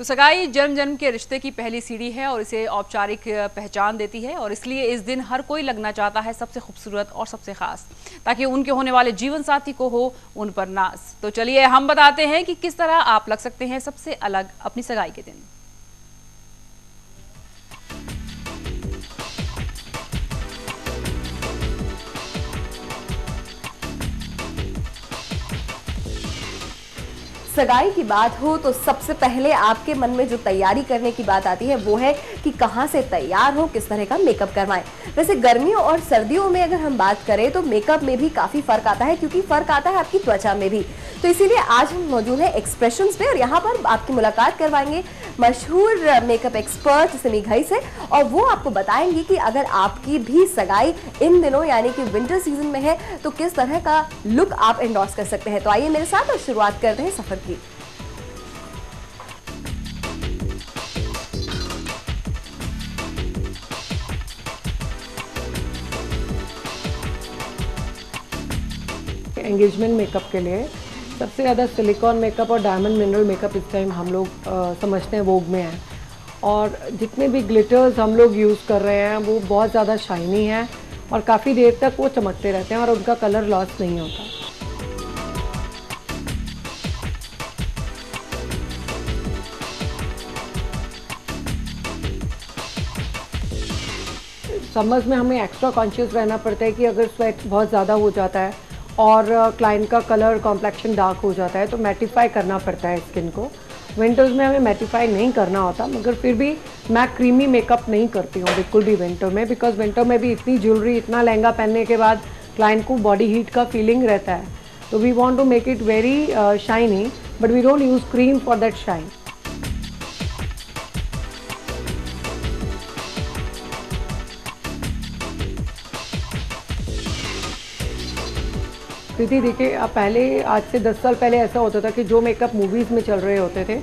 तो सगाई जन्म जन्म के रिश्ते की पहली सीढ़ी है और इसे औपचारिक पहचान देती है और इसलिए इस दिन हर कोई लगना चाहता है सबसे खूबसूरत और सबसे खास, ताकि उनके होने वाले जीवन साथी को हो उन पर नाज। तो चलिए हम बताते हैं कि किस तरह आप लग सकते हैं सबसे अलग अपनी सगाई के दिन। सगाई की बात हो तो सबसे पहले आपके मन में जो तैयारी करने की बात आती है वो है कि कहाँ से तैयार हो, किस तरह का मेकअप करवाएं। वैसे गर्मियों और सर्दियों में अगर हम बात करें तो मेकअप में भी काफी फर्क आता है, क्योंकि फर्क आता है आपकी त्वचा में भी। तो इसीलिए आज हम मौजूद हैं एक्सप्रेशंस पे और यहाँ पर आपकी मुलाकात करवाएंगे मशहूर मेकअप एक्सपर्ट सिमी घई से, और वो आपको बताएंगे कि अगर आपकी भी सगाई इन दिनों यानी कि विंटर सीजन में है तो किस तरह का लुक आप एंडोर्स कर सकते हैं। तो आइए मेरे साथ और शुरुआत करते हैं सफर की। एंगेजमेंट मेकअप के लिए सबसे ज़्यादा सिलिकॉन मेकअप और डायमंड मिनरल मेकअप इस टाइम हम लोग समझते हैं वोग में है, और जितने भी ग्लिटर्स हम लोग यूज़ कर रहे हैं वो बहुत ज़्यादा शाइनी है और काफ़ी देर तक वो चमकते रहते हैं और उनका कलर लॉस नहीं होता। समर्स में हमें एक्स्ट्रा कॉन्शियस रहना पड़ता है कि अगर स्वेट बहुत ज़्यादा हो जाता है और क्लाइंट का कलर कॉम्प्लेक्शन डार्क हो जाता है तो मैटिफाई करना पड़ता है स्किन को। विंटर्स में हमें मैटिफाई नहीं करना होता, मगर फिर भी मैं क्रीमी मेकअप नहीं करती हूँ बिल्कुल भी विंटर में, बिकॉज विंटर में भी इतनी ज्वेलरी, इतना लहंगा पहनने के बाद क्लाइंट को बॉडी हीट का फीलिंग रहता है। तो we want to make it very shiny, but we don't use cream for that shine. क्योंकि देखिए आप पहले, आज से 10 साल पहले ऐसा होता था कि जो मेकअप मूवीज़ में चल रहे होते थे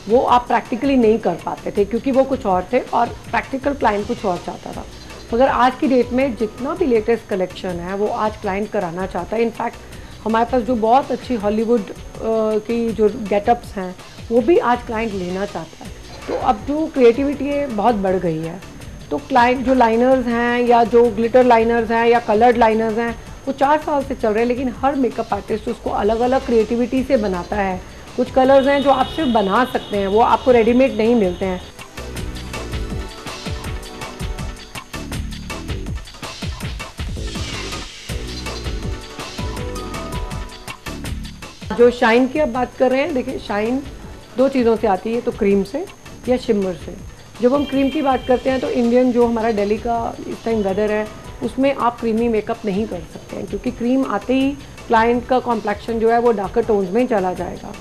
वो आप प्रैक्टिकली नहीं कर पाते थे, क्योंकि वो कुछ और थे और प्रैक्टिकल क्लाइंट कुछ और चाहता था। मगर आज की डेट में जितना भी लेटेस्ट कलेक्शन है वो आज क्लाइंट कराना चाहता है। इनफैक्ट हमारे पास जो बहुत अच्छी हॉलीवुड की जो गेटअप्स हैं वो भी आज क्लाइंट लेना चाहता है। तो अब जो क्रिएटिविटी है बहुत बढ़ गई है, तो क्लाइंट जो लाइनर्स हैं या जो ग्लिटर लाइनर्स हैं या कलर्ड लाइनर्स हैं वो 4 साल से चल रहे हैं, लेकिन हर मेकअप आर्टिस्ट उसको अलग अलग क्रिएटिविटी से बनाता है। कुछ कलर्स हैं जो आप सिर्फ बना सकते हैं, वो आपको रेडीमेड नहीं मिलते हैं। जो शाइन की आप बात कर रहे हैं, देखिए शाइन 2 चीज़ों से आती है, तो क्रीम से या शिमर से। जब हम क्रीम की बात करते हैं तो इंडियन जो हमारा दिल्ली का इस टाइम वेदर है उसमें आप क्रीमी मेकअप नहीं कर सकते हैं, क्योंकि क्रीम आते ही क्लाइंट का कॉम्प्लेक्शन जो है वो डार्कर टोन्स में चला जाएगा।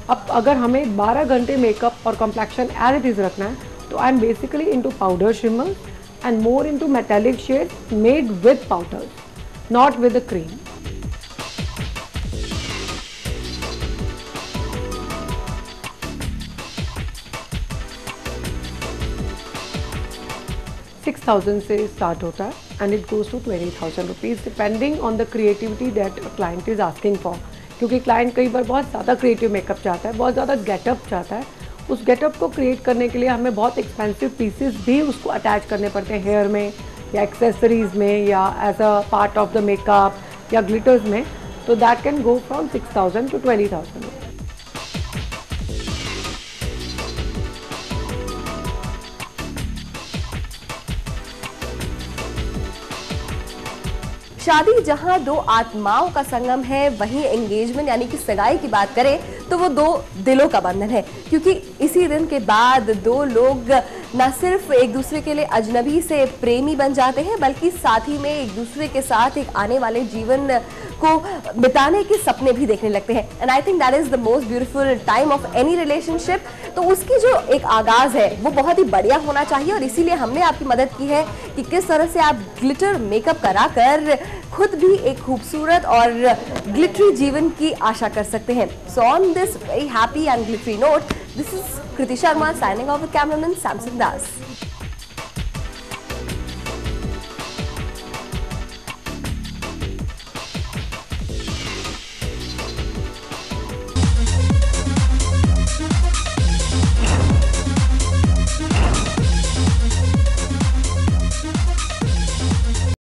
अब अगर हमें 12 घंटे मेकअप और कॉम्प्लेक्शन एज इट इज़ रखना है तो I am basically into powder shimmer and more into metallic shade made with powder, not with the cream. $6,000 से स्टार्ट होता है and it goes to 20,000 rupees depending on the creativity that client is asking for. क्योंकि client कई बार बहुत ज़्यादा creative makeup चाहता है, बहुत ज़्यादा गेटअप चाहता है। उस गेटअप को क्रिएट करने के लिए हमें बहुत एक्सपेंसिव पीसेस भी उसको अटैच करने पड़ते हैं हेयर में या एक्सेसरीज़ में या as a part of the makeup या ग्लिटर्स में। तो that can go from 6,000 to 20,000। शादी जहां 2 आत्माओं का संगम है, वहीं एंगेजमेंट यानी कि सगाई की बात करें तो वो 2 दिलों का बंधन है, क्योंकि इसी दिन के बाद 2 लोग न सिर्फ एक दूसरे के लिए अजनबी से प्रेमी बन जाते हैं, बल्कि साथ ही में एक दूसरे के साथ एक आने वाले जीवन को बिताने के सपने भी देखने लगते हैं। And I think that is the most beautiful time of any relationship. तो उसकी जो एक आगाज है वो बहुत ही बढ़िया होना चाहिए, और इसीलिए हमने आपकी मदद की है कि किस तरह से आप ग्लिटर मेकअप कराकर खुद भी एक खूबसूरत और ग्लिटरी जीवन की आशा कर सकते हैं। So on this very happy and glittery note, this is Kriti Sharma signing off with cameraman Samson Das.